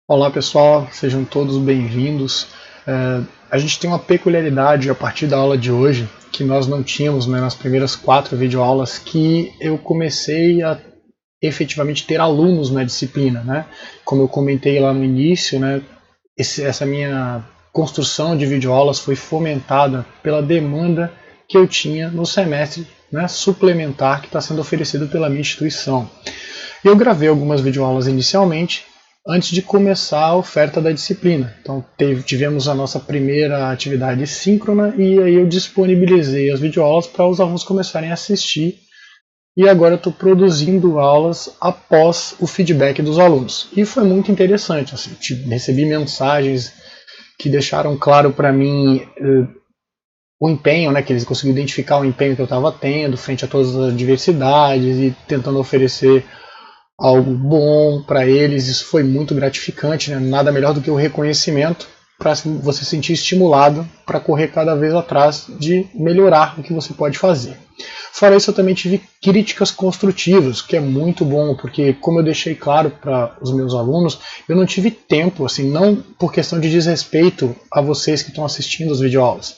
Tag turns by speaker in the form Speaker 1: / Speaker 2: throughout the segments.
Speaker 1: Olá pessoal, sejam todos bem-vindos. A gente tem uma peculiaridade a partir da aula de hoje que nós não tínhamos, né, nas primeiras 4 videoaulas, que eu comecei a efetivamente ter alunos na disciplina, né? Como eu comentei lá no início, né, essa minha construção de videoaulas foi fomentada pela demanda que eu tinha no semestre, né, suplementar que está sendo oferecido pela minha instituição. Eu gravei algumas videoaulas inicialmente, antes de começar a oferta da disciplina. Então tivemos a nossa primeira atividade síncrona e aí eu disponibilizei as videoaulas para os alunos começarem a assistir. E agora eu estou produzindo aulas após o feedback dos alunos. E foi muito interessante. Assim, recebi mensagens que deixaram claro para mim o empenho, né, que eles conseguiram identificar o empenho que eu estava tendo frente a todas as adversidades e tentando oferecer algo bom para eles. Isso foi muito gratificante, né? Nada melhor do que o reconhecimento para você se sentir estimulado para correr cada vez atrás de melhorar o que você pode fazer. Fora isso, eu também tive críticas construtivas, que é muito bom, porque como eu deixei claro para os meus alunos, eu não tive tempo, assim, não por questão de desrespeito a vocês que estão assistindo as videoaulas,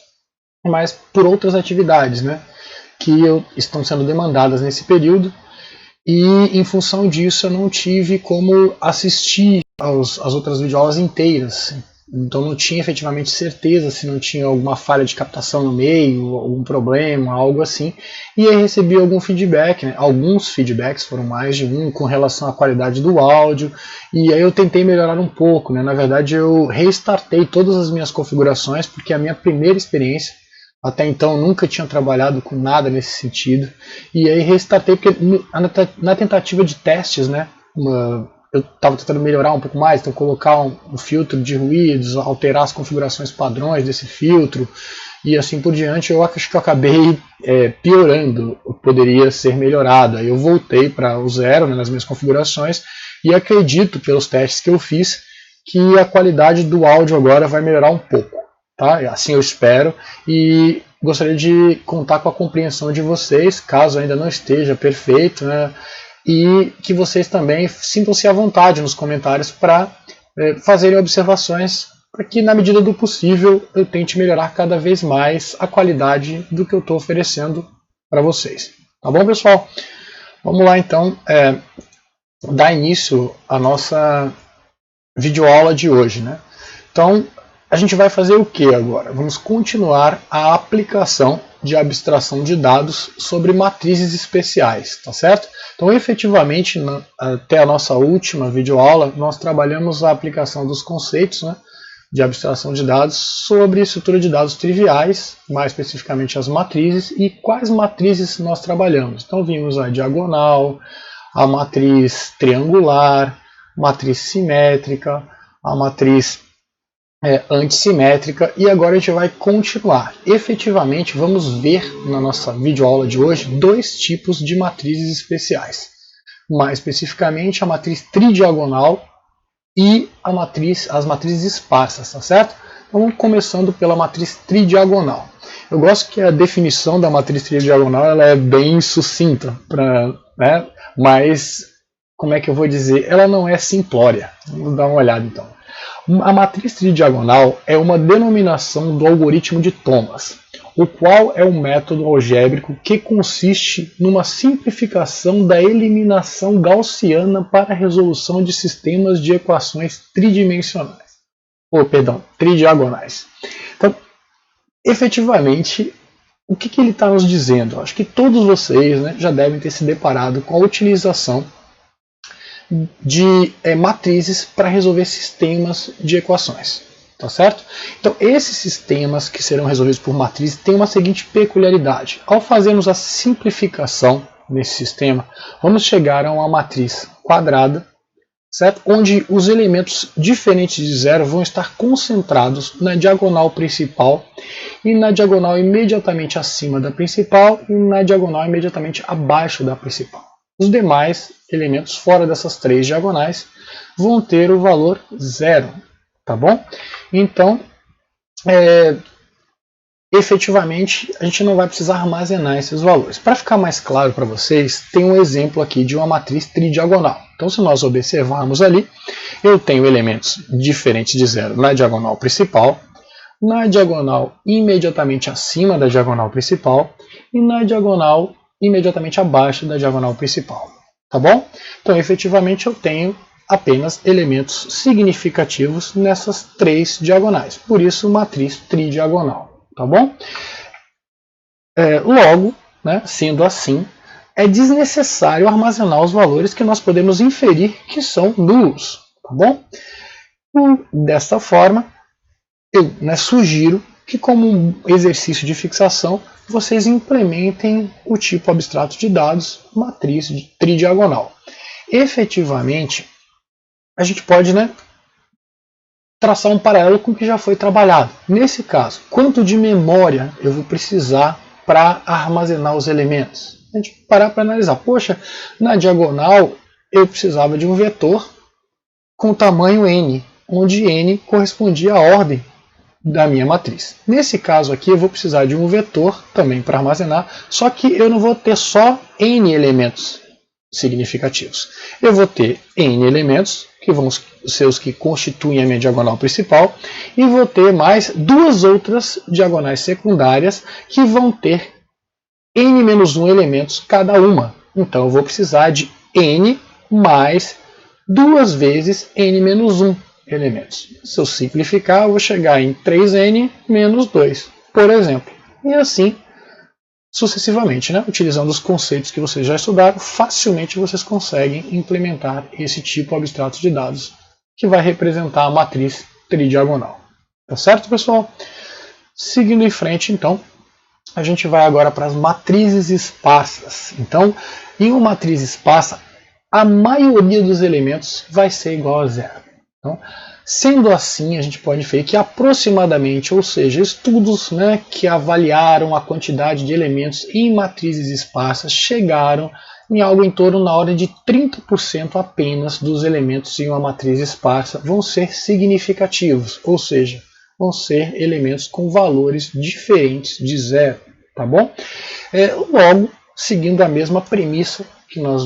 Speaker 1: mas por outras atividades, né, que estão sendo demandadas nesse período. E em função disso eu não tive como assistir às outras videoaulas inteiras. Então não tinha efetivamente certeza se não tinha alguma falha de captação no meio, algum problema, algo assim. E aí recebi algum feedback, né? Alguns feedbacks, foram mais de um, com relação à qualidade do áudio. E aí eu tentei melhorar um pouco, né? Na verdade eu restartei todas as minhas configurações, porque a minha primeira experiência, até então nunca tinha trabalhado com nada nesse sentido. E aí restartei porque na tentativa de testes, né, eu estava tentando melhorar um pouco mais, então colocar um filtro de ruídos, alterar as configurações padrões desse filtro e assim por diante. Eu acho que eu acabei piorando o que poderia ser melhorado. Aí eu voltei para o zero, né, nas minhas configurações e acredito, pelos testes que eu fiz, que a qualidade do áudio agora vai melhorar um pouco. Tá? Assim eu espero, e gostaria de contar com a compreensão de vocês, caso ainda não esteja perfeito, né? E que vocês também sintam-se à vontade nos comentários para fazerem observações, para que na medida do possível eu tente melhorar cada vez mais a qualidade do que eu estou oferecendo para vocês. Tá bom, pessoal? Vamos lá então dar início à nossa videoaula de hoje, né? Então, a gente vai fazer o que agora? Vamos continuar a aplicação de abstração de dados sobre matrizes especiais, tá certo? Então, efetivamente, até a nossa última videoaula, nós trabalhamos a aplicação dos conceitos, né, de abstração de dados sobre estrutura de dados triviais, mais especificamente as matrizes, e quais matrizes nós trabalhamos. Então, vimos a diagonal, a matriz triangular, matriz simétrica, a matriz antissimétrica, e agora a gente vai continuar. Efetivamente, vamos ver na nossa videoaula de hoje dois tipos de matrizes especiais. Mais especificamente, a matriz tridiagonal e as matrizes esparsas, tá certo? Então, começando pela matriz tridiagonal. Eu gosto que a definição da matriz tridiagonal ela é bem sucinta, né? Mas, como é que eu vou dizer? Ela não é simplória. Vamos dar uma olhada então. A matriz tridiagonal é uma denominação do algoritmo de Thomas, o qual é um método algébrico que consiste numa simplificação da eliminação gaussiana para a resolução de sistemas de equações tridiagonais. Então, efetivamente, o que ele está nos dizendo? Acho que todos vocês, né, já devem ter se deparado com a utilização de matrizes para resolver sistemas de equações. Tá certo? Então, esses sistemas que serão resolvidos por matrizes têm uma seguinte peculiaridade. Ao fazermos a simplificação nesse sistema, vamos chegar a uma matriz quadrada, certo? Onde os elementos diferentes de zero vão estar concentrados na diagonal principal e na diagonal imediatamente acima da principal e na diagonal imediatamente abaixo da principal. Os demais elementos fora dessas três diagonais vão ter o valor zero, tá bom? Então, efetivamente a gente não vai precisar armazenar esses valores. Para ficar mais claro para vocês, tem um exemplo aqui de uma matriz tridiagonal. Então, se nós observarmos ali, eu tenho elementos diferentes de zero na diagonal principal, na diagonal imediatamente acima da diagonal principal e na diagonal imediatamente abaixo da diagonal principal. Tá bom? Então, efetivamente, eu tenho apenas elementos significativos nessas três diagonais. Por isso, matriz tridiagonal. Tá bom? Logo, né, sendo assim, é desnecessário armazenar os valores que nós podemos inferir que são nulos. Tá bom? Desta forma, eu sugiro que, como um exercício de fixação, vocês implementem o tipo abstrato de dados matriz tridiagonal. Efetivamente, a gente pode traçar um paralelo com o que já foi trabalhado. Nesse caso, quanto de memória eu vou precisar para armazenar os elementos? A gente parar para analisar. Poxa, na diagonal eu precisava de um vetor com tamanho n, onde n correspondia à ordem da minha matriz. Nesse caso aqui eu vou precisar de um vetor também para armazenar, só que eu não vou ter só n elementos significativos. Eu vou ter n elementos, que vão ser os que constituem a minha diagonal principal, e vou ter mais duas outras diagonais secundárias que vão ter n-1 elementos cada uma. Então eu vou precisar de n mais duas vezes n-1 elementos. Se eu simplificar, eu vou chegar em 3n menos 2, por exemplo. E assim sucessivamente, utilizando os conceitos que vocês já estudaram, facilmente vocês conseguem implementar esse tipo abstrato de dados que vai representar a matriz tridiagonal. Tá certo, pessoal? Seguindo em frente, então, a gente vai agora para as matrizes esparsas. Então, em uma matriz esparsa, a maioria dos elementos vai ser igual a zero. Então, sendo assim, a gente pode ver que aproximadamente, ou seja, estudos que avaliaram a quantidade de elementos em matrizes esparsas chegaram em algo em torno na ordem de 30% apenas dos elementos em uma matriz esparsa vão ser significativos, ou seja, vão ser elementos com valores diferentes de zero. Tá bom? Logo, seguindo a mesma premissa que nós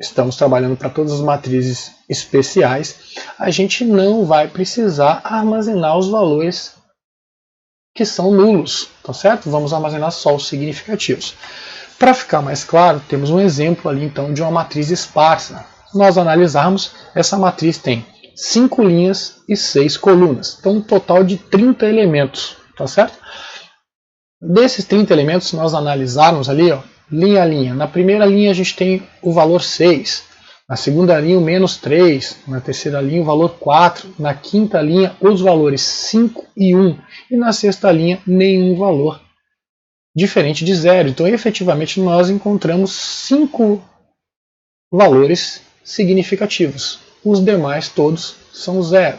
Speaker 1: estamos trabalhando para todas as matrizes especiais, a gente não vai precisar armazenar os valores que são nulos, tá certo? Vamos armazenar só os significativos. Para ficar mais claro, temos um exemplo ali então de uma matriz esparsa. Se nós analisarmos, essa matriz tem 5 linhas e 6 colunas, então um total de 30 elementos, tá certo? Desses 30 elementos, se nós analisarmos ali, linha a linha, na primeira linha a gente tem o valor 6, na segunda linha o menos 3, na terceira linha o valor 4, na quinta linha os valores 5 e 1, e na sexta linha nenhum valor diferente de zero. Então, efetivamente, nós encontramos 5 valores significativos. Os demais todos são zero.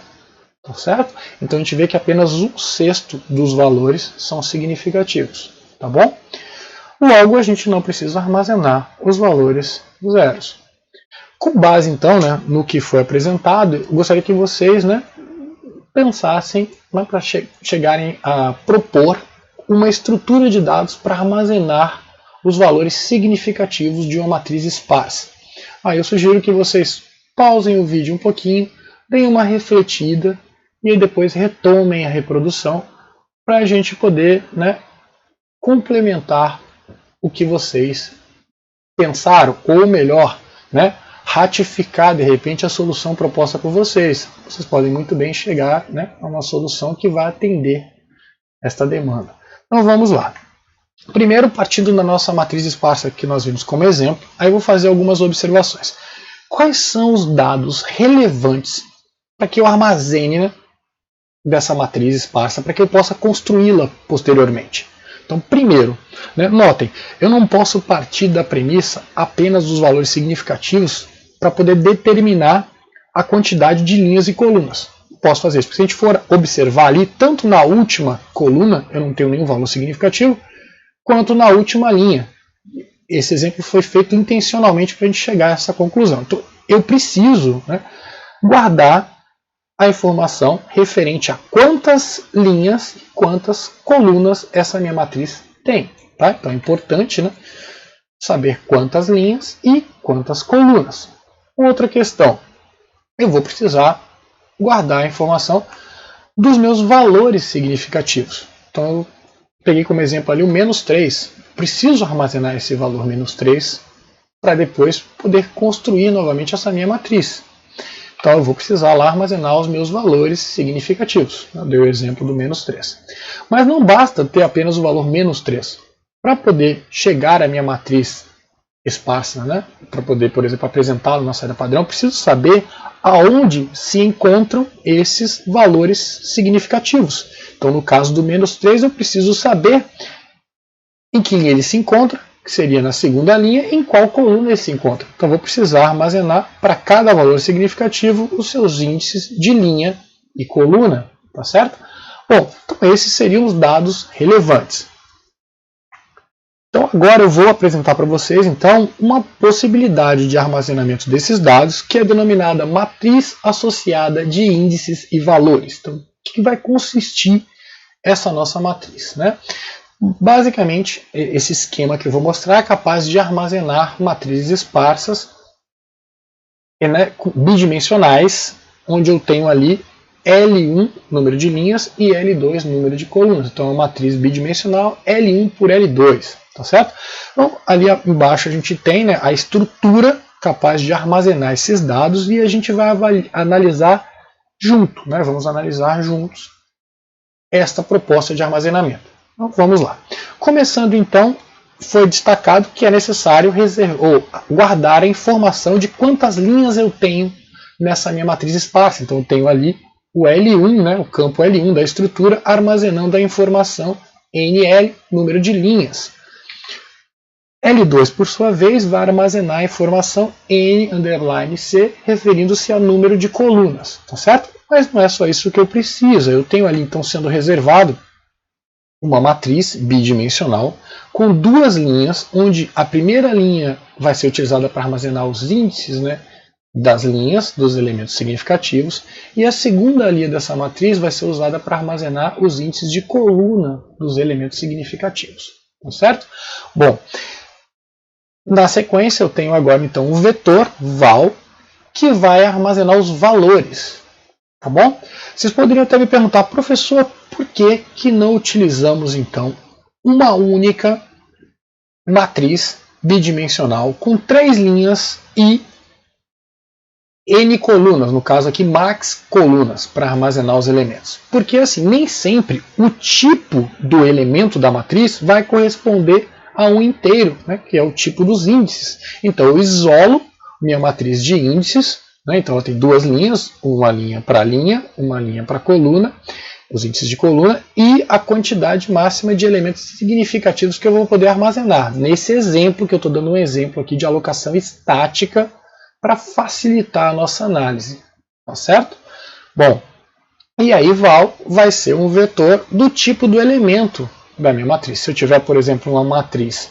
Speaker 1: Tá certo? Então, a gente vê que apenas 1/6 dos valores são significativos. Tá bom? Logo, a gente não precisa armazenar os valores zeros. Com base, então, no que foi apresentado, eu gostaria que vocês pensassem para chegarem a propor uma estrutura de dados para armazenar os valores significativos de uma matriz esparsa. Aí eu sugiro que vocês pausem o vídeo um pouquinho, deem uma refletida e aí depois retomem a reprodução para a gente poder complementar o que vocês pensaram, ou melhor, ratificar de repente a solução proposta por vocês. Vocês podem muito bem chegar a uma solução que vai atender esta demanda. Então vamos lá. Primeiro, partindo da nossa matriz esparsa que nós vimos como exemplo, aí eu vou fazer algumas observações. Quais são os dados relevantes para que eu armazene dessa matriz esparsa, para que eu possa construí-la posteriormente? Então, primeiro, notem, eu não posso partir da premissa apenas dos valores significativos para poder determinar a quantidade de linhas e colunas. Posso fazer isso, porque se a gente for observar ali, tanto na última coluna eu não tenho nenhum valor significativo, quanto na última linha. Esse exemplo foi feito intencionalmente para a gente chegar a essa conclusão. Então, eu preciso guardar a informação referente a quantas linhas e quantas colunas essa minha matriz tem. Tá? Então é importante, né, saber quantas linhas e quantas colunas. Outra questão, eu vou precisar guardar a informação dos meus valores significativos. Então eu peguei como exemplo ali o -3. Preciso armazenar esse valor -3 para depois poder construir novamente essa minha matriz. Então eu vou precisar lá armazenar os meus valores significativos. Eu dei o exemplo do -3. Mas não basta ter apenas o valor -3. Para poder chegar à minha matriz esparsa, né? Para poder, por exemplo, apresentá-la na saída padrão, eu preciso saber aonde se encontram esses valores significativos. Então, no caso do -3, eu preciso saber em que linha ele se encontra, que seria na segunda linha, em qual coluna ele se encontra. Então, vou precisar armazenar para cada valor significativo os seus índices de linha e coluna, tá certo? Bom, então esses seriam os dados relevantes. Então agora eu vou apresentar para vocês então uma possibilidade de armazenamento desses dados que é denominada matriz associada de índices e valores. Então, o que vai consistir essa nossa matriz, né? Basicamente, esse esquema que eu vou mostrar é capaz de armazenar matrizes esparsas, né, bidimensionais, onde eu tenho ali L1, número de linhas, e L2, número de colunas. Então é uma matriz bidimensional L1 por L2. Tá certo? Então, ali embaixo a gente tem, né, a estrutura capaz de armazenar esses dados e a gente vai analisar junto, né? Vamos analisar juntos esta proposta de armazenamento. Então, vamos lá. Começando então, foi destacado que é necessário guardar a informação de quantas linhas eu tenho nessa minha matriz esparsa. Então eu tenho ali o L1, né, o campo L1 da estrutura, armazenando a informação NL, número de linhas. L2, por sua vez, vai armazenar a informação N_C, referindo-se ao número de colunas, tá certo? Mas não é só isso que eu preciso. Eu tenho ali, então, sendo reservado uma matriz bidimensional com duas linhas, onde a primeira linha vai ser utilizada para armazenar os índices, né, das linhas, dos elementos significativos, e a segunda linha dessa matriz vai ser usada para armazenar os índices de coluna dos elementos significativos, tá certo? Bom, na sequência eu tenho agora então o vetor val, que vai armazenar os valores, tá bom? Vocês poderiam até me perguntar, professor, por que não utilizamos então uma única matriz bidimensional com 3 linhas e N colunas, no caso aqui max colunas, para armazenar os elementos? Porque assim, nem sempre o tipo do elemento da matriz vai corresponder a um inteiro, né, que é o tipo dos índices. Então eu isolo minha matriz de índices, né, então ela tem duas linhas, uma linha para linha, uma linha para coluna, os índices de coluna, e a quantidade máxima de elementos significativos que eu vou poder armazenar. Nesse exemplo, que eu estou dando um exemplo aqui de alocação estática para facilitar a nossa análise, tá certo? Bom, e aí val vai ser um vetor do tipo do elemento da minha matriz. Se eu tiver, por exemplo, uma matriz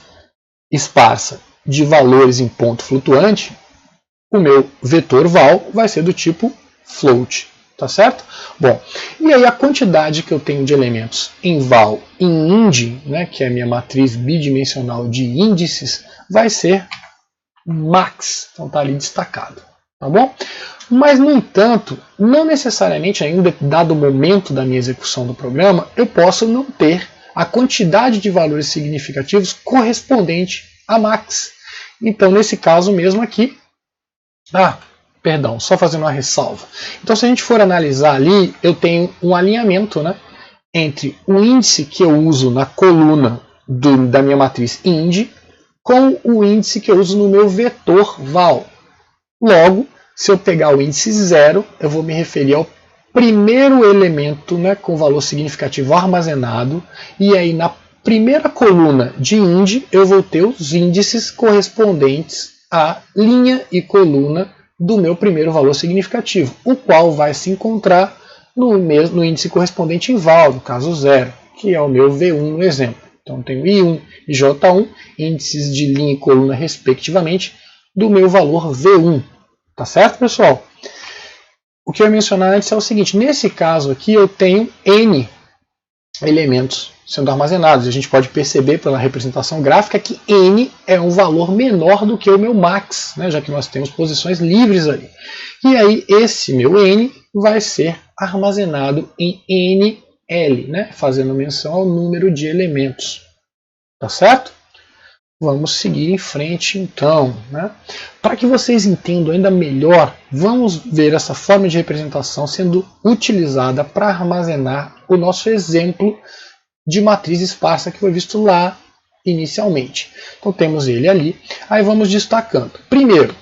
Speaker 1: esparsa de valores em ponto flutuante, o meu vetor val vai ser do tipo float, tá certo? Bom, e aí a quantidade que eu tenho de elementos em val em ind, né, que é a minha matriz bidimensional de índices, vai ser max, então está ali destacado, tá bom? Mas, no entanto, não necessariamente em um dado momento da minha execução do programa, eu posso não ter a quantidade de valores significativos correspondente a max. Então, nesse caso mesmo aqui, só fazendo uma ressalva. Então, se a gente for analisar ali, eu tenho um alinhamento, né, entre o índice que eu uso na coluna da minha matriz ind com o índice que eu uso no meu vetor val. Logo, se eu pegar o índice 0, eu vou me referir ao primeiro elemento, né, com valor significativo armazenado, e aí na primeira coluna de ind eu vou ter os índices correspondentes à linha e coluna do meu primeiro valor significativo, o qual vai se encontrar no índice correspondente em val, no caso 0, que é o meu V1 no exemplo. Então eu tenho I1 e J1, índices de linha e coluna respectivamente, do meu valor V1. Tá certo, pessoal? o que eu ia mencionar antes é o seguinte, nesse caso aqui eu tenho N elementos sendo armazenados. A gente pode perceber pela representação gráfica que N é um valor menor do que o meu max, né, já que nós temos posições livres ali. E aí esse meu N vai ser armazenado em NL, né, fazendo menção ao número de elementos. Tá certo? Vamos seguir em frente então, né? Para que vocês entendam ainda melhor, vamos ver essa forma de representação sendo utilizada para armazenar o nosso exemplo de matriz esparsa que foi visto lá inicialmente. Então temos ele ali, aí vamos destacando. Primeiro,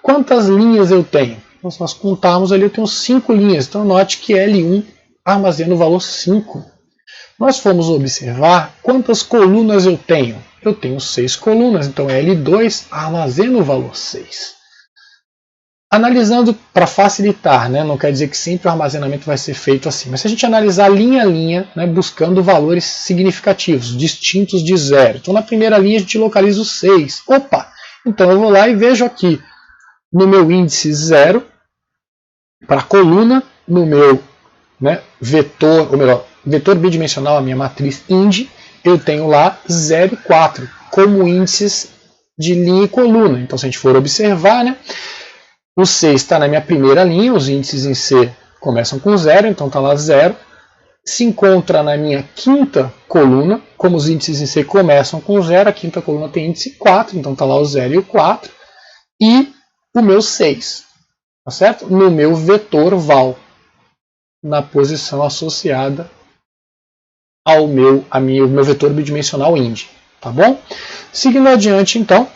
Speaker 1: quantas linhas eu tenho? Então, se nós contarmos ali, eu tenho 5 linhas, então note que L1 armazena o valor 5. Nós fomos observar quantas colunas eu tenho. Eu tenho 6 colunas, então L2 armazena o valor 6. Analisando para facilitar, né, não quer dizer que sempre o armazenamento vai ser feito assim, mas se a gente analisar linha a linha, né, buscando valores significativos, distintos de 0. Então na primeira linha a gente localiza o 6. Opa! Então eu vou lá e vejo aqui no meu índice 0, para a coluna, no meu, né, vetor, ou melhor, vetor bidimensional, a minha matriz IND, eu tenho lá 0 e 4 como índices de linha e coluna. Então se a gente for observar, né, o C está na minha primeira linha, os índices em C começam com 0, então está lá 0. Se encontra na minha quinta coluna, como os índices em C começam com 0, a quinta coluna tem índice 4, então está lá o 0 e o 4. E o meu 6, tá certo? No meu vetor val, na posição associada ao meu vetor bidimensional IND, tá bom? Seguindo adiante, então,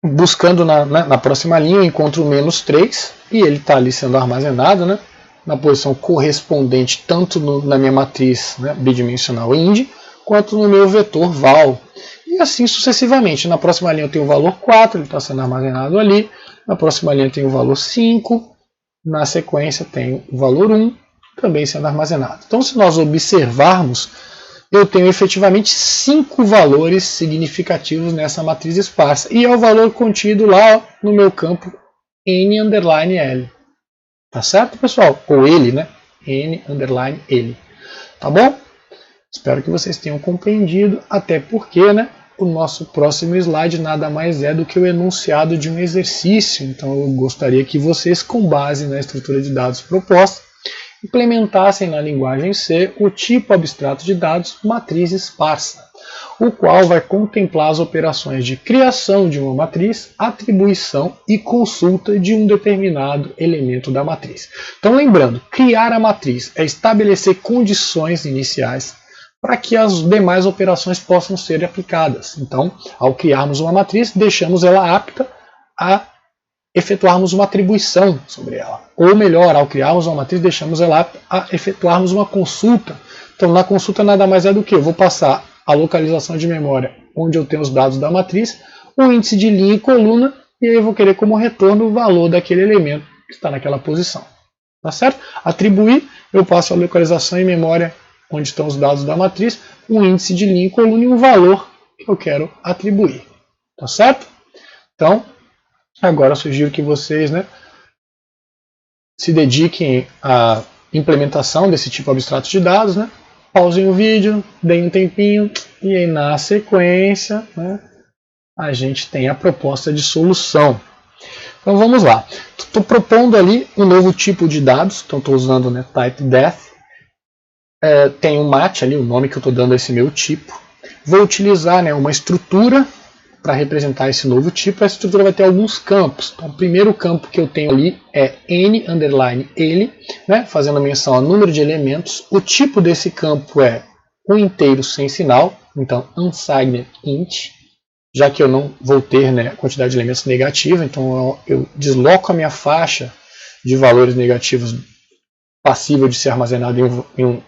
Speaker 1: buscando na próxima linha, eu encontro o menos 3, e ele está ali sendo armazenado, né, na posição correspondente tanto na minha matriz, né, bidimensional IND, quanto no meu vetor val. E assim sucessivamente. Na próxima linha eu tenho o valor 4, ele está sendo armazenado ali. Na próxima linha eu tenho o valor 5. Na sequência tenho o valor 1, também sendo armazenado. Então, se nós observarmos, eu tenho efetivamente 5 valores significativos nessa matriz esparsa. E é o valor contido lá, ó, no meu campo N_L. Tá certo, pessoal? Ou ele, né? N_L. Tá bom? Espero que vocês tenham compreendido, até porque, né, o nosso próximo slide nada mais é do que o enunciado de um exercício. Então eu gostaria que vocês, com base na estrutura de dados proposta, implementassem na linguagem C o tipo abstrato de dados matriz esparsa, o qual vai contemplar as operações de criação de uma matriz, atribuição e consulta de um determinado elemento da matriz. Então lembrando, criar a matriz é estabelecer condições iniciais para que as demais operações possam ser aplicadas. Então, ao criarmos uma matriz, deixamos ela apta a efetuarmos uma atribuição sobre ela. Ou melhor, ao criarmos uma matriz, deixamos ela apta a efetuarmos uma consulta. Então, na consulta nada mais é do que eu vou passar a localização de memória onde eu tenho os dados da matriz, o índice de linha e coluna, e aí eu vou querer como retorno o valor daquele elemento que está naquela posição. Tá certo? Atribuir, eu passo a localização em memória onde estão os dados da matriz, um índice de linha e coluna e um valor que eu quero atribuir. Tá certo? Então, agora eu sugiro que vocês, né, se dediquem à implementação desse tipo abstrato de dados, né? Pausem o vídeo, deem um tempinho e aí na sequência, né, a gente tem a proposta de solução. Então vamos lá. Estou propondo ali um novo tipo de dados, então estou usando, né, type_def. Tem um mat ali, o nome que eu estou dando a esse meu tipo. Vou utilizar, né, uma estrutura para representar esse novo tipo. A estrutura vai ter alguns campos. Então, o primeiro campo que eu tenho ali é N_L, né, fazendo menção ao número de elementos. O tipo desse campo é um inteiro sem sinal, então unsigned int, já que eu não vou ter, né, a quantidade de elementos negativa, então eu desloco a minha faixa de valores negativos passível de ser armazenado em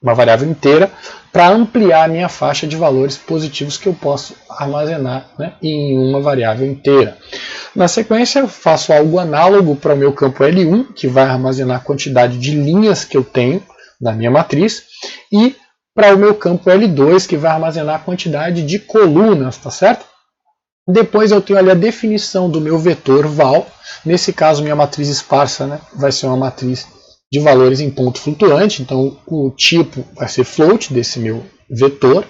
Speaker 1: uma variável inteira, para ampliar a minha faixa de valores positivos que eu posso armazenar, né, em uma variável inteira. Na sequência, eu faço algo análogo para o meu campo L1, que vai armazenar a quantidade de linhas que eu tenho na minha matriz, e para o meu campo L2, que vai armazenar a quantidade de colunas, tá certo? Depois eu tenho ali a definição do meu vetor val. Nesse caso, minha matriz esparsa, né, vai ser uma matriz de valores em ponto flutuante. Então, o tipo vai ser float desse meu vetor.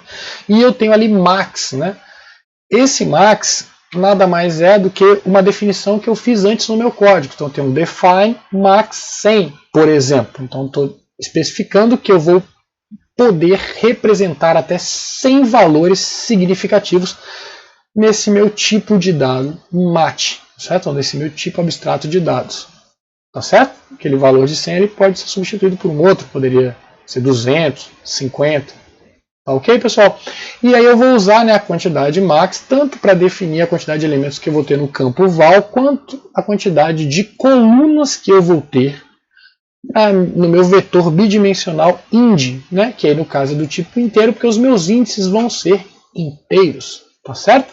Speaker 1: E eu tenho ali max. Né? Esse max nada mais é do que uma definição que eu fiz antes no meu código. Então, eu tenho um define max 100, por exemplo. Então, estou especificando que eu vou poder representar até 100 valores significativos nesse meu tipo de dado MAT, certo? Ou nesse meu tipo abstrato de dados, tá certo? Aquele valor de 100 ele pode ser substituído por um outro, poderia ser 200, 50, tá ok, pessoal? E aí eu vou usar, né, a quantidade max tanto para definir a quantidade de elementos que eu vou ter no campo val, quanto a quantidade de colunas que eu vou ter no meu vetor bidimensional ind, né, que aí no caso é do tipo inteiro, porque os meus índices vão ser inteiros, tá certo?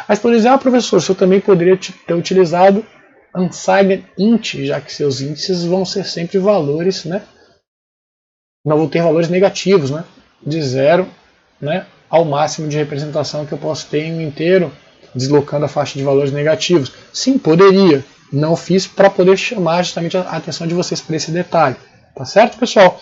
Speaker 1: Mas por exemplo, professor, eu também poderia ter utilizado unsigned int, já que seus índices vão ser sempre valores, né? Não vão ter valores negativos, né? De 0, né, ao máximo de representação que eu posso ter em um inteiro, deslocando a faixa de valores negativos. Sim, poderia. Não fiz para poder chamar justamente a atenção de vocês para esse detalhe. Tá certo, pessoal?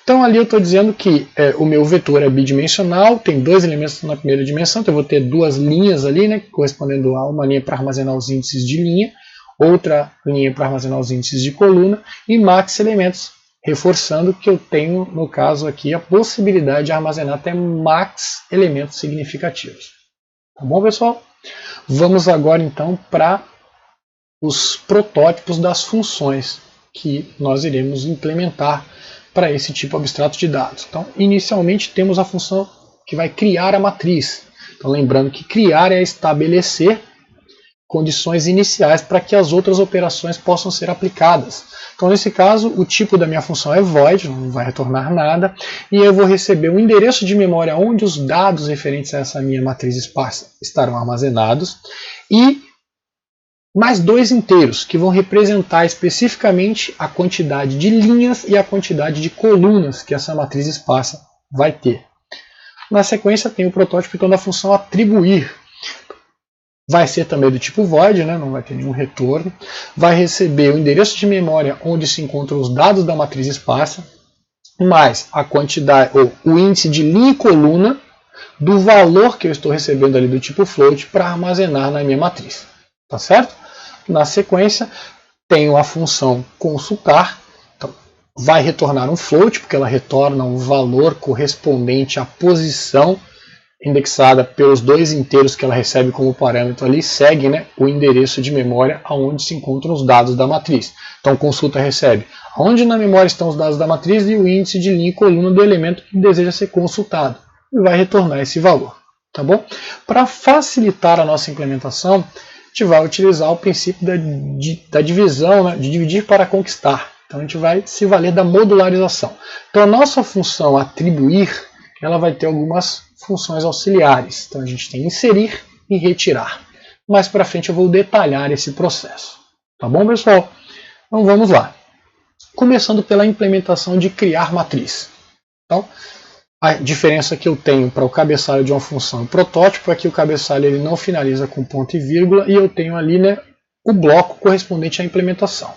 Speaker 1: Então ali eu estou dizendo que o meu vetor é bidimensional, tem dois elementos na primeira dimensão, então eu vou ter duas linhas ali, né, correspondendo a uma linha para armazenar os índices de linha, outra linha para armazenar os índices de coluna, e max elementos, reforçando que eu tenho, no caso aqui, a possibilidade de armazenar até max elementos significativos. Tá bom, pessoal? Vamos agora então para os protótipos das funções que nós iremos implementar para esse tipo abstrato de dados. Então, inicialmente temos a função que vai criar a matriz. Então, lembrando que criar é estabelecer condições iniciais para que as outras operações possam ser aplicadas. Então, nesse caso, o tipo da minha função é void, não vai retornar nada, e eu vou receber um endereço de memória onde os dados referentes a essa minha matriz esparsa estarão armazenados, e mais dois inteiros, que vão representar especificamente a quantidade de linhas e a quantidade de colunas que essa matriz esparsa vai ter. Na sequência tem o protótipo então, da função atribuir. Vai ser também do tipo void, né? Não vai ter nenhum retorno. Vai receber o endereço de memória onde se encontram os dados da matriz esparsa, mais a quantidade, ou o índice de linha e coluna do valor que eu estou recebendo ali do tipo float para armazenar na minha matriz. Tá certo? Na sequência, tenho a função consultar. Então, vai retornar um float, porque ela retorna um valor correspondente à posição indexada pelos dois inteiros que ela recebe como parâmetro ali, segue, né, o endereço de memória onde se encontram os dados da matriz. Então, consulta recebe onde na memória estão os dados da matriz e o índice de linha e coluna do elemento que deseja ser consultado. E vai retornar esse valor. Tá bom? Para facilitar a nossa implementação, a gente vai utilizar o princípio da divisão, né, de dividir para conquistar. Então, a gente vai se valer da modularização. Então, a nossa função atribuir, ela vai ter algumas funções auxiliares. Então, a gente tem inserir e retirar. Mais para frente eu vou detalhar esse processo. Tá bom, pessoal? Então, vamos lá. Começando pela implementação de criar matriz. Então, a diferença que eu tenho para o cabeçalho de uma função protótipo é que o cabeçalho ele não finaliza com ponto e vírgula e eu tenho ali, né, o bloco correspondente à implementação.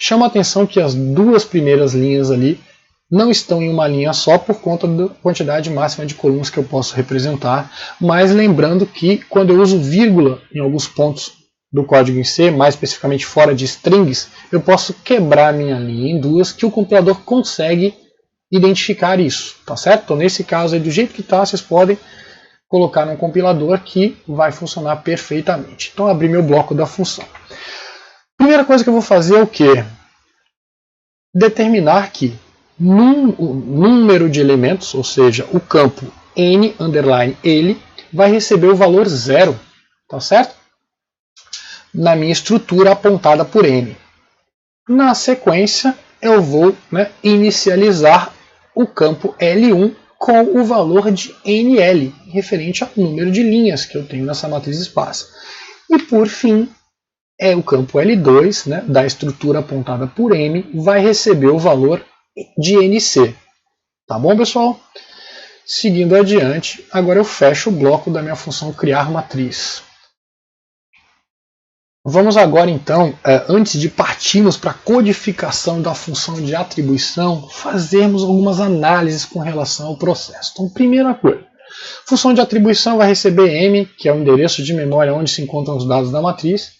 Speaker 1: Chama a atenção que as duas primeiras linhas ali não estão em uma linha só por conta da quantidade máxima de colunas que eu posso representar, mas lembrando que quando eu uso vírgula em alguns pontos do código em C, mais especificamente fora de strings, eu posso quebrar a minha linha em duas que o compilador consegue identificar isso, tá certo? Então nesse caso, do jeito que está, vocês podem colocar num compilador que vai funcionar perfeitamente. Então abri meu bloco da função. Primeira coisa que eu vou fazer é o quê? Determinar que o número de elementos, ou seja, o campo n underline ele, vai receber o valor 0, tá certo? Na minha estrutura apontada por n. Na sequência, eu vou, né, inicializar o campo L1 com o valor de NL, referente ao número de linhas que eu tenho nessa matriz esparsa. E por fim, o campo L2, né, da estrutura apontada por M, vai receber o valor de NC. Tá bom, pessoal? Seguindo adiante, agora eu fecho o bloco da minha função criar matriz. vamos agora então, antes de partirmos para a codificação da função de atribuição, fazermos algumas análises com relação ao processo. Então, primeira coisa, a função de atribuição vai receber M, que é o endereço de memória onde se encontram os dados da matriz,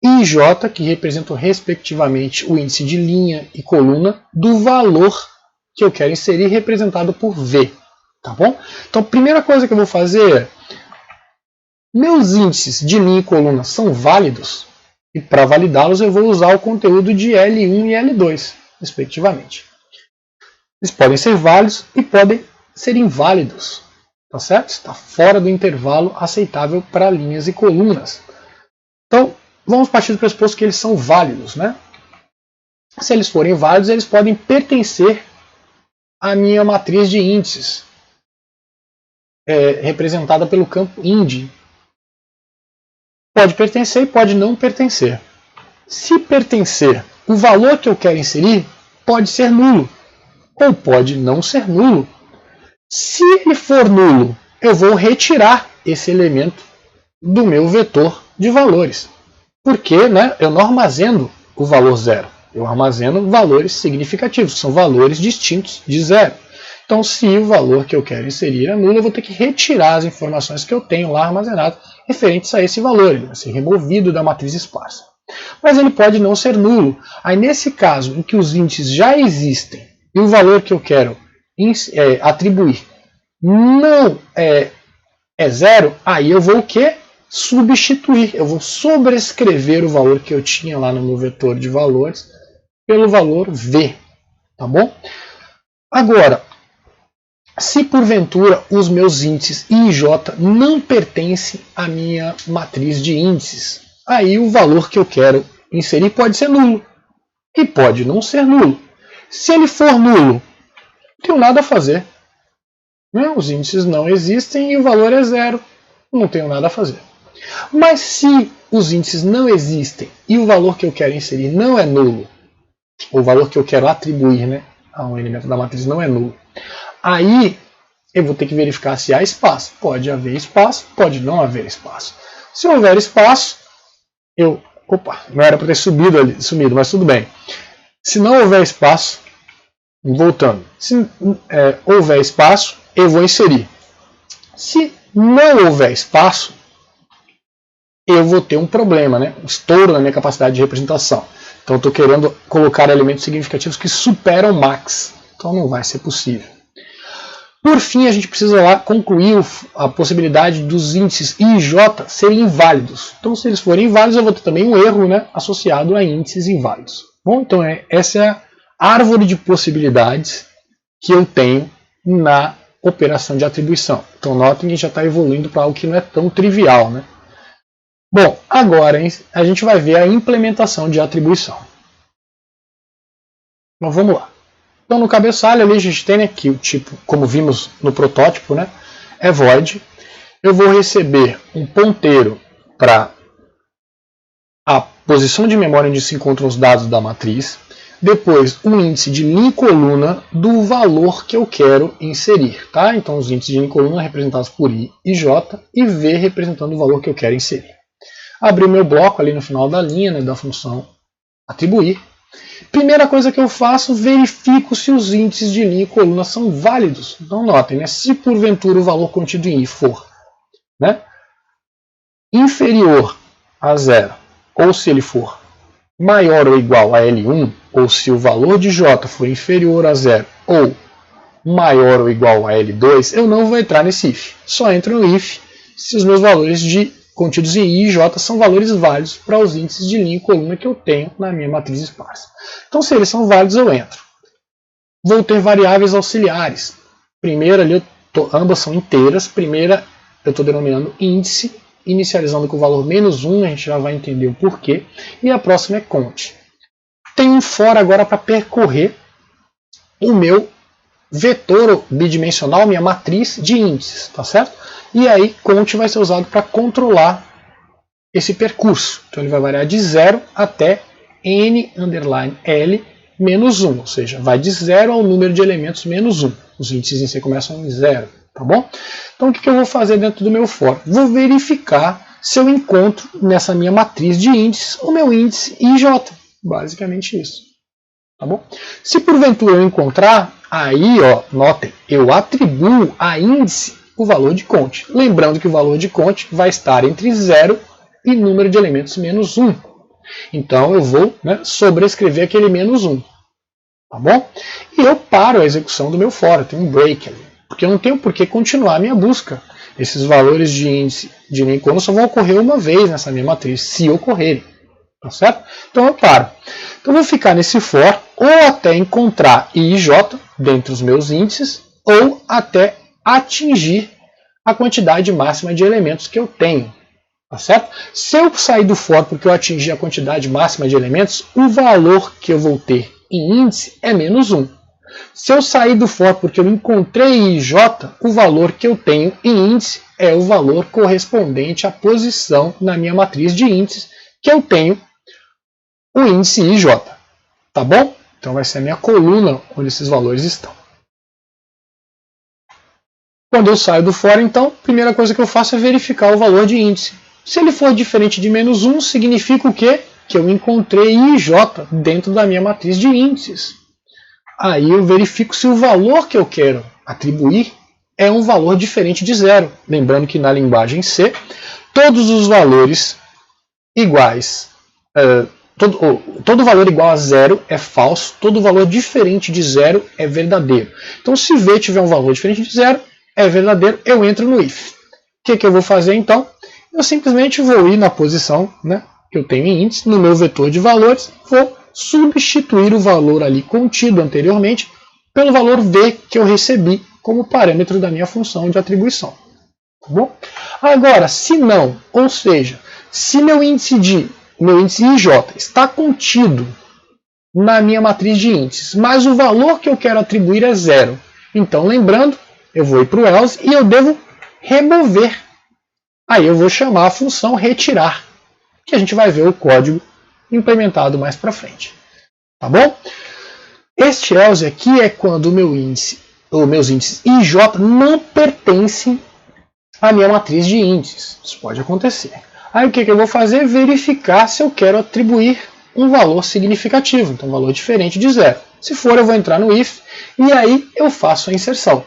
Speaker 1: e J, que representam respectivamente o índice de linha e coluna do valor que eu quero inserir, representado por V. Tá bom? Então, a primeira coisa que eu vou fazer é, meus índices de linha e coluna são válidos, e para validá-los eu vou usar o conteúdo de L1 e L2, respectivamente. Eles podem ser válidos e podem ser inválidos, tá certo? Está fora do intervalo aceitável para linhas e colunas. Então, vamos partir do pressuposto que eles são válidos, né? Se eles forem válidos, eles podem pertencer à minha matriz de índices, representada pelo campo indi. Pode pertencer e pode não pertencer. Se pertencer, o valor que eu quero inserir pode ser nulo, ou pode não ser nulo. Se ele for nulo, eu vou retirar esse elemento do meu vetor de valores. Porque, né, eu não armazeno o valor zero, eu armazeno valores significativos, são valores distintos de zero. Então, se o valor que eu quero inserir é nulo, eu vou ter que retirar as informações que eu tenho lá armazenadas referentes a esse valor. Ele vai ser removido da matriz esparsa. Mas ele pode não ser nulo. Aí, nesse caso, em que os índices já existem e o valor que eu quero atribuir não é zero, aí eu vou o quê? Substituir. Eu vou sobrescrever o valor que eu tinha lá no meu vetor de valores pelo valor V. Tá bom? Agora, se porventura os meus índices I e J não pertencem à minha matriz de índices, aí o valor que eu quero inserir pode ser nulo e pode não ser nulo. Se ele for nulo, não tenho nada a fazer. Os índices não existem e o valor é zero, não tenho nada a fazer. Mas se os índices não existem e o valor que eu quero inserir não é nulo, o valor que eu quero atribuir, né, a um elemento da matriz não é nulo, aí eu vou ter que verificar se há espaço. Pode haver espaço, pode não haver espaço. Se houver espaço, não era para ter sumido, mas tudo bem. Se não houver espaço, voltando, se houver espaço, eu vou inserir. Se não houver espaço, eu vou ter um problema, né? Um estouro na minha capacidade de representação. Então, eu estou querendo colocar elementos significativos que superam o max. Então, não vai ser possível. Por fim, a gente precisa lá concluir a possibilidade dos índices I e J serem inválidos. Então, se eles forem inválidos, eu vou ter também um erro, né, associado a índices inválidos. Bom, então essa é a árvore de possibilidades que eu tenho na operação de atribuição. Então, notem que já está evoluindo para algo que não é tão trivial, né? Bom, agora a gente vai ver a implementação de atribuição. Então, vamos lá. Então, no cabeçalho ali a gente tem aqui o tipo, como vimos no protótipo, né, é void. Eu vou receber um ponteiro para a posição de memória onde se encontram os dados da matriz. Depois, um índice de linha e coluna do valor que eu quero inserir. Tá? Então, os índices de linha e coluna representados por I e J e V representando o valor que eu quero inserir. Abri o meu bloco ali no final da linha, né, da função atribuir. Primeira coisa que eu faço, verifico se os índices de linha e coluna são válidos. Então notem, né, se porventura o valor contido em I for, né, inferior a zero, ou se ele for maior ou igual a L1, ou se o valor de J for inferior a zero ou maior ou igual a L2, eu não vou entrar nesse if. Só entro no if se os meus valores contidos em I e J são valores válidos para os índices de linha e coluna que eu tenho na minha matriz esparsa. Então, se eles são válidos, eu entro. Vou ter variáveis auxiliares. Primeira ali, ambas são inteiras. Primeira eu estou denominando índice, inicializando com o valor -1, a gente já vai entender o porquê. E a próxima é count. Tem um for agora para percorrer o meu vetor bidimensional, minha matriz de índices, tá certo? E aí, count vai ser usado para controlar esse percurso. Então, ele vai variar de 0 até n_l menos 1, ou seja, vai de 0 ao número de elementos menos 1. Os índices em si começam em 0, tá bom? Então, o que eu vou fazer dentro do meu for? Vou verificar se eu encontro nessa minha matriz de índices o meu índice IJ. Basicamente isso. Tá bom? Se porventura eu encontrar, aí, ó, notem, eu atribuo a índice o valor de Conte. Lembrando que o valor de Conte vai estar entre 0 e número de elementos menos 1. Então eu vou, né, sobrescrever aquele menos 1. Tá bom? E eu paro a execução do meu for, eu tenho um break ali. Porque eu não tenho por que continuar a minha busca. Esses valores de índice de linha e coluna só vão ocorrer uma vez nessa minha matriz, se ocorrerem. Tá certo? Então eu paro. Então eu vou ficar nesse for, ou até encontrar I e J dentre os meus índices, ou até atingir a quantidade máxima de elementos que eu tenho. Tá certo? Se eu sair do for porque eu atingi a quantidade máxima de elementos, o valor que eu vou ter em índice é menos 1. Se eu sair do for porque eu encontrei I e J, o valor que eu tenho em índice é o valor correspondente à posição na minha matriz de índices que eu tenho o índice IJ. Tá bom? Então vai ser a minha coluna onde esses valores estão. Quando eu saio do for, então, a primeira coisa que eu faço é verificar o valor de índice. Se ele for diferente de menos 1, significa o quê? Que eu encontrei IJ dentro da minha matriz de índices. Aí eu verifico se o valor que eu quero atribuir é um valor diferente de 0. Lembrando que na linguagem C, todos os valores iguais, todo valor igual a 0 é falso, todo valor diferente de 0 é verdadeiro. Então se V tiver um valor diferente de 0, é verdadeiro, eu entro no if. O que eu vou fazer então? Eu simplesmente vou ir na posição, né, que eu tenho em índice, no meu vetor de valores, vou substituir o valor ali contido anteriormente pelo valor V que eu recebi como parâmetro da minha função de atribuição. Tá bom? Agora, se não, ou seja, se meu índice IJ está contido na minha matriz de índices, mas o valor que eu quero atribuir é 0. Então, lembrando, eu vou ir para o else e eu devo remover. Aí eu vou chamar a função retirar, que a gente vai ver o código implementado mais para frente. Tá bom? Este else aqui é quando o meu índice, ou meus índices IJ não pertencem à minha matriz de índices. Isso pode acontecer. Aí o que eu vou fazer? Verificar se eu quero atribuir um valor significativo, então um valor diferente de 0. Se for, eu vou entrar no if e aí eu faço a inserção.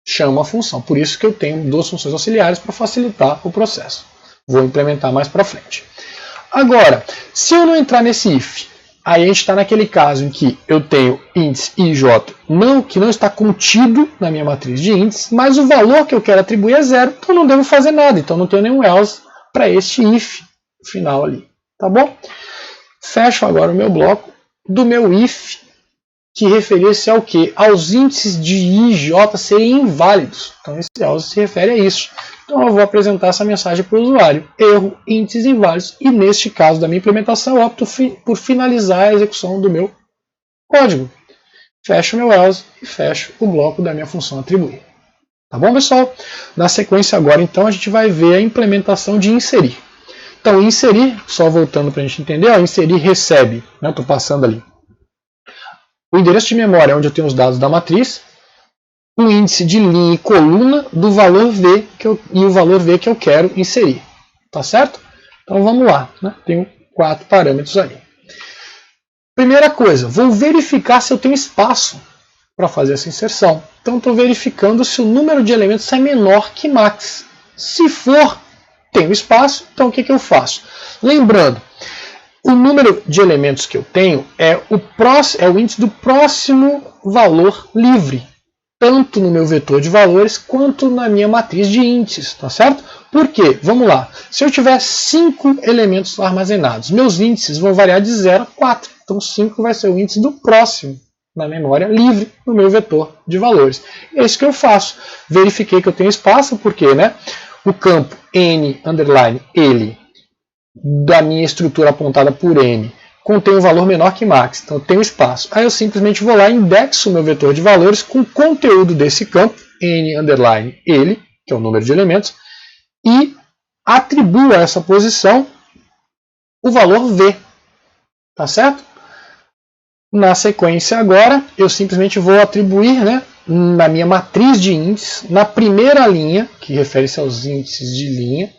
Speaker 1: Chamo a função. Por isso que eu tenho duas funções auxiliares para facilitar o processo. Vou implementar mais para frente. Agora, se eu não entrar nesse if, aí a gente está naquele caso em que eu tenho índice IJ que não está contido na minha matriz de índices, mas o valor que eu quero atribuir é 0, então eu não devo fazer nada, então não tenho nenhum else para este if final ali. Tá bom? Fecho agora o meu bloco do meu if, que referia-se ao quê? Aos índices de IJ serem inválidos. Então esse else se refere a isso. Então eu vou apresentar essa mensagem para o usuário. Erro, índices inválidos. E neste caso da minha implementação, eu opto por finalizar a execução do meu código. Fecho o meu else e fecho o bloco da minha função atribuir. Tá bom, pessoal? Na sequência agora, então, a gente vai ver a implementação de inserir. Então, inserir, só voltando para a gente entender, ó, inserir recebe, né, estou passando ali, o endereço de memória onde eu tenho os dados da matriz, o índice de linha e coluna do valor V e o valor V que eu quero inserir. Tá certo? Então vamos lá. Né? Tenho 4 parâmetros ali. Primeira coisa, vou verificar se eu tenho espaço para fazer essa inserção. Então estou verificando se o número de elementos é menor que max. Se for, tenho espaço, então o que eu faço? Lembrando, o número de elementos que eu tenho é o índice do próximo valor livre, tanto no meu vetor de valores quanto na minha matriz de índices, tá certo? Por quê? Vamos lá. Se eu tiver 5 elementos armazenados, meus índices vão variar de 0 a 4. Então 5 vai ser o índice do próximo na memória livre no meu vetor de valores. É isso que eu faço. Verifiquei que eu tenho espaço, porque né, o campo n underline ele da minha estrutura apontada por n contém um valor menor que max, então eu tenho espaço. Aí eu simplesmente vou lá e indexo o meu vetor de valores com o conteúdo desse campo, n underline ele, que é o número de elementos, e atribuo a essa posição o valor v. Tá certo? Na sequência agora, eu simplesmente vou atribuir, né, na minha matriz de índices, na primeira linha, que refere-se aos índices de linha,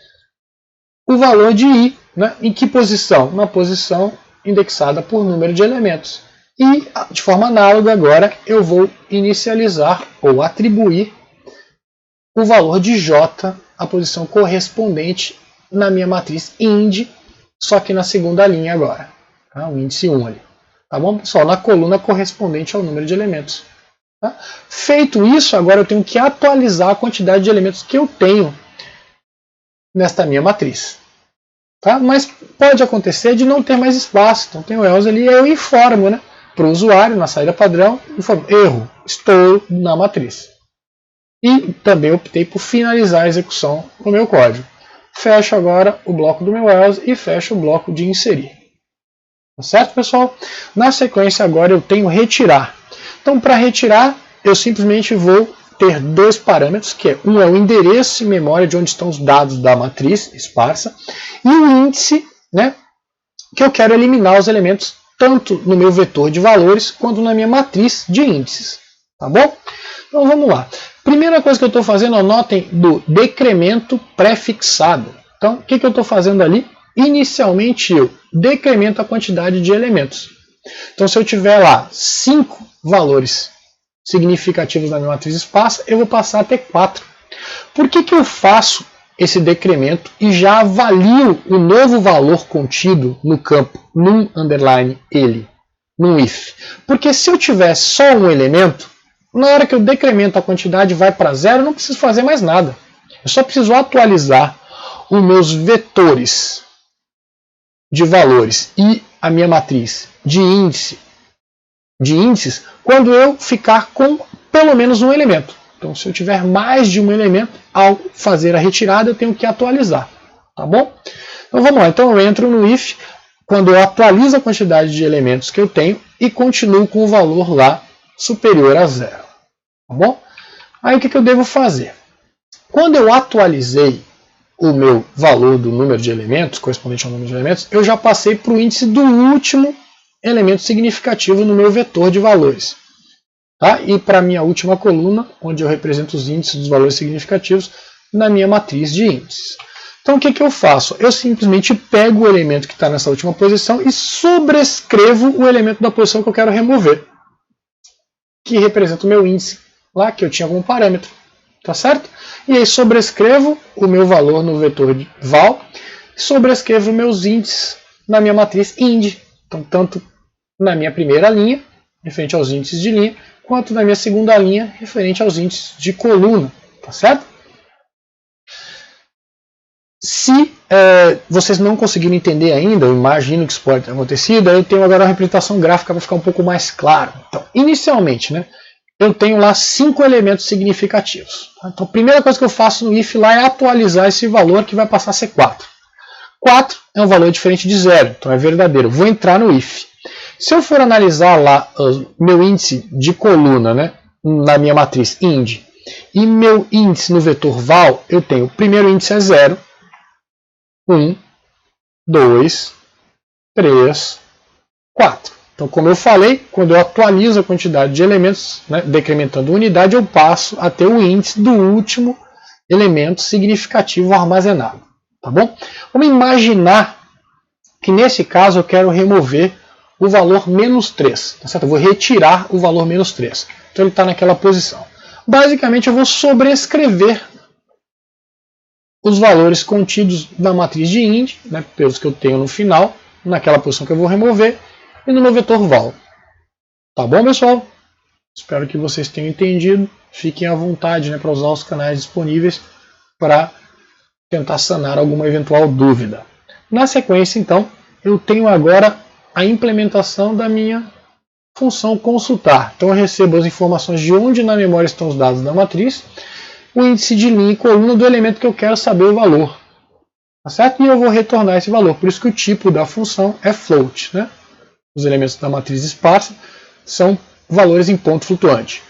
Speaker 1: o valor de I, né? Em que posição? Na posição indexada por número de elementos. E, de forma análoga, agora eu vou inicializar ou atribuir o valor de J à posição correspondente na minha matriz IND, só que na segunda linha agora. Tá? O índice 1 ali. Tá bom, pessoal? Na coluna correspondente ao número de elementos. Tá? Feito isso, agora eu tenho que atualizar a quantidade de elementos que eu tenho nesta minha matriz. Tá? Mas pode acontecer de não ter mais espaço. Então tem o else ali e eu informo, né, para o usuário na saída padrão, informo, erro, estou na matriz. E também optei por finalizar a execução do meu código. Fecho agora o bloco do meu else e fecho o bloco de inserir. Tá certo, pessoal? Na sequência agora eu tenho retirar. Então para retirar eu simplesmente vou ter dois parâmetros, que um é o endereço em memória de onde estão os dados da matriz esparsa e o índice, né, que eu quero eliminar os elementos tanto no meu vetor de valores quanto na minha matriz de índices. Tá bom? Então vamos lá. Primeira coisa que eu estou fazendo, anotem do decremento prefixado. Então o que eu estou fazendo ali? Inicialmente eu decremento a quantidade de elementos. Então se eu tiver lá 5 valores significativos na minha matriz esparsa, eu vou passar a ter 4. Por que eu faço esse decremento e já avalio o novo valor contido no campo num underline ele, num if? Porque se eu tivesse só um elemento, na hora que eu decremento a quantidade vai para 0, eu não preciso fazer mais nada. Eu só preciso atualizar os meus vetores de valores e a minha matriz de índices quando eu ficar com pelo menos um elemento. Então, se eu tiver mais de um elemento, ao fazer a retirada, eu tenho que atualizar. Tá bom? Então, vamos lá. Então, eu entro no if, quando eu atualizo a quantidade de elementos que eu tenho e continuo com o valor lá superior a 0. Tá bom? Aí, o que eu devo fazer? Quando eu atualizei o meu valor do número de elementos, correspondente ao número de elementos, eu já passei para o índice do último elemento significativo no meu vetor de valores. Tá? E para a minha última coluna, onde eu represento os índices dos valores significativos, na minha matriz de índices. Então o que eu faço? Eu simplesmente pego o elemento que está nessa última posição e sobrescrevo o elemento da posição que eu quero remover, que representa o meu índice lá, que eu tinha como parâmetro. Tá certo? E aí sobrescrevo o meu valor no vetor de val, e sobrescrevo meus índices na minha matriz ind. Então, tanto na minha primeira linha, referente aos índices de linha, quanto na minha segunda linha, referente aos índices de coluna. Tá certo? Se vocês não conseguirem entender ainda, eu imagino que isso pode ter acontecido, eu tenho agora uma representação gráfica para ficar um pouco mais claro. Então, inicialmente, né, eu tenho lá 5 elementos significativos. Então, a primeira coisa que eu faço no if lá é atualizar esse valor, que vai passar a ser 4. 4 é um valor diferente de 0, então é verdadeiro. Vou entrar no if. Se eu for analisar lá o meu índice de coluna, né, na minha matriz ind, e meu índice no vetor val, eu tenho o primeiro índice é 0, 1, 2, 3, 4. Então, como eu falei, quando eu atualizo a quantidade de elementos, né, decrementando a unidade, eu passo a ter o índice do último elemento significativo armazenado. Tá bom? Vamos imaginar que nesse caso eu quero remover o valor menos 3. Tá certo? Eu vou retirar o valor menos 3. Então ele está naquela posição. Basicamente eu vou sobrescrever os valores contidos na matriz de ind, né, pelos que eu tenho no final, naquela posição que eu vou remover, e no meu vetor val. Tá bom, pessoal? Espero que vocês tenham entendido. Fiquem à vontade, né, para usar os canais disponíveis para tentar sanar alguma eventual dúvida. Na sequência, então, eu tenho agora a implementação da minha função consultar. Então eu recebo as informações de onde na memória estão os dados da matriz, o índice de linha e coluna do elemento que eu quero saber o valor. Tá certo? E eu vou retornar esse valor. Por isso que o tipo da função é float, né? Os elementos da matriz esparsa são valores em ponto flutuante.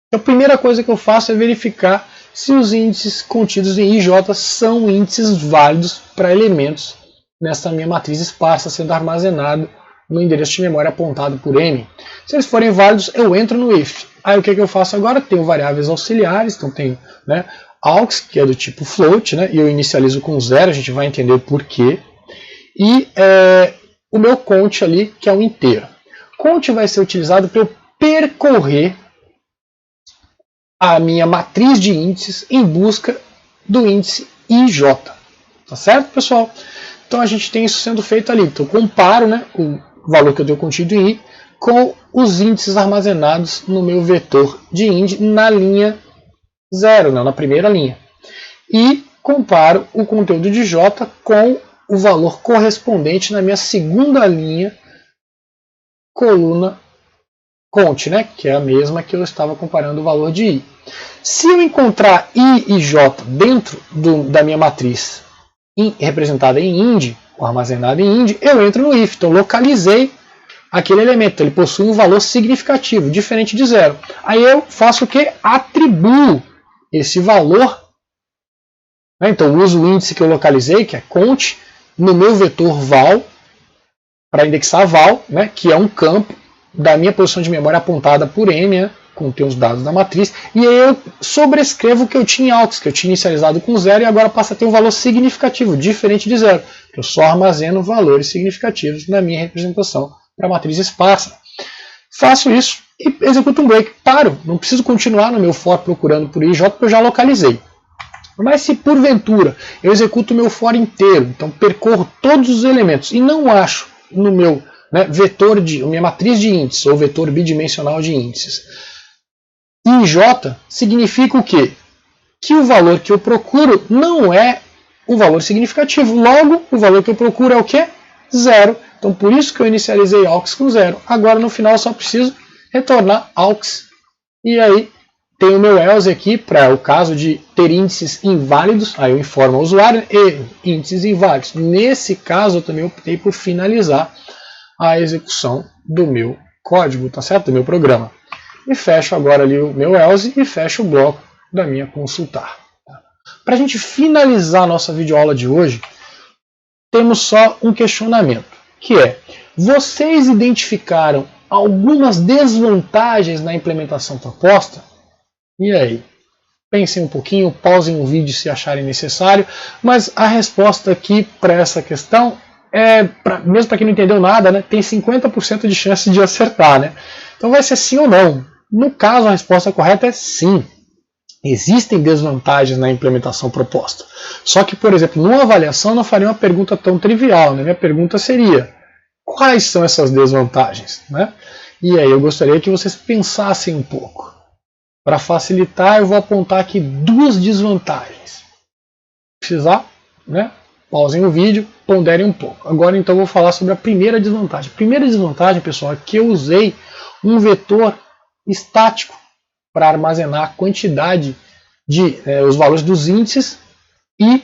Speaker 1: Então, a primeira coisa que eu faço é verificar se os índices contidos em IJ são índices válidos para elementos nessa minha matriz esparsa sendo armazenado no endereço de memória apontado por M. Se eles forem válidos, eu entro no if. Aí o que eu faço agora? Tenho variáveis auxiliares, então tenho, né, aux, que é do tipo float, né? E eu inicializo com 0, a gente vai entender o porquê. E o meu count ali, que é um inteiro. Count vai ser utilizado para eu percorrer a minha matriz de índices em busca do índice IJ. Tá certo, pessoal? Então a gente tem isso sendo feito ali. Então eu comparo, né, o valor que eu tenho contido em I com os índices armazenados no meu vetor de ind na linha 0, na primeira linha. E comparo o conteúdo de J com o valor correspondente na minha segunda linha, coluna Cont, né, que é a mesma que eu estava comparando o valor de I. Se eu encontrar I e J dentro da minha matriz representada em ind, ou armazenada em ind, eu entro no if. Então, localizei aquele elemento. Ele possui um valor significativo, diferente de 0. Aí eu faço o que? Atribuo esse valor. Então, eu uso o índice que eu localizei, que é cont, no meu vetor val, para indexar val, né, que é um campo da minha posição de memória apontada por M, né, contém os dados da matriz, e aí eu sobrescrevo o que eu tinha em aux, que eu tinha inicializado com 0 e agora passa a ter um valor significativo, diferente de 0. Eu só armazeno valores significativos na minha representação para a matriz esparsa. Faço isso e executo um break. Paro, não preciso continuar no meu for procurando por IJ, porque eu já localizei. Mas se porventura eu executo o meu for inteiro, então percorro todos os elementos e não acho no meu vetor minha matriz de índices ou vetor bidimensional de índices, IJ significa o quê? Que o valor que eu procuro não é o valor significativo. Logo, o valor que eu procuro é o quê? 0. Então, por isso que eu inicializei aux com 0. Agora, no final, eu só preciso retornar aux. E aí, tem o meu else aqui para o caso de ter índices inválidos. Aí eu informo ao usuário e índices inválidos. Nesse caso, eu também optei por finalizar a execução do meu código, tá certo? Do meu programa. E fecho agora ali o meu else e fecho o bloco da minha consultar. Para a gente finalizar a nossa videoaula de hoje, temos só um questionamento, que é: vocês identificaram algumas desvantagens na implementação proposta? E aí? Pensem um pouquinho, pausem o vídeo se acharem necessário, mas a resposta aqui para essa questão mesmo para quem não entendeu nada, né, tem 50% de chance de acertar. Né? Então vai ser sim ou não. No caso, a resposta correta é sim. Existem desvantagens na implementação proposta. Só que, por exemplo, numa avaliação eu não faria uma pergunta tão trivial. Né? Minha pergunta seria: quais são essas desvantagens? Né? E aí eu gostaria que vocês pensassem um pouco. Para facilitar, eu vou apontar aqui duas desvantagens. Se precisar, né? Pausem o vídeo, ponderem um pouco. Agora então eu vou falar sobre a primeira desvantagem. A primeira desvantagem, pessoal, é que eu usei um vetor estático para armazenar a quantidade os valores dos índices e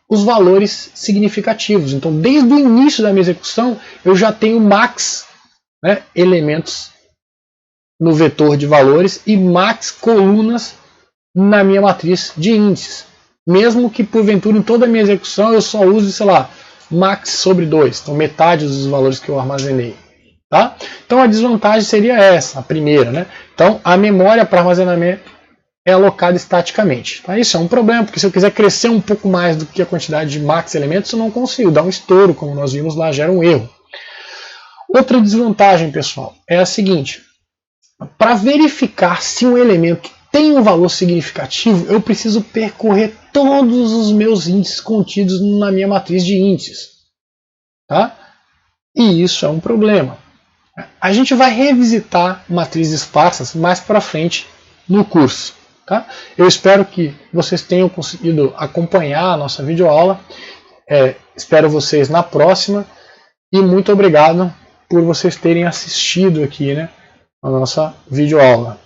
Speaker 1: os valores significativos. Então, desde o início da minha execução, eu já tenho max elementos no vetor de valores e max colunas na minha matriz de índices. Mesmo que, porventura, em toda a minha execução eu só use, sei lá, max sobre 2, então metade dos valores que eu armazenei. Tá? Então a desvantagem seria essa, a primeira. Né? Então a memória para armazenamento é alocada estaticamente. Tá? Isso é um problema, porque se eu quiser crescer um pouco mais do que a quantidade de max elementos, eu não consigo, dá um estouro, como nós vimos lá, gera um erro. Outra desvantagem, pessoal, é a seguinte: para verificar se um elemento tem um valor significativo, eu preciso percorrer todos os meus índices contidos na minha matriz de índices. Tá? E isso é um problema. A gente vai revisitar matrizes esparsas mais para frente no curso. Tá? Eu espero que vocês tenham conseguido acompanhar a nossa videoaula. Espero vocês na próxima. E muito obrigado por vocês terem assistido aqui, né, a nossa videoaula.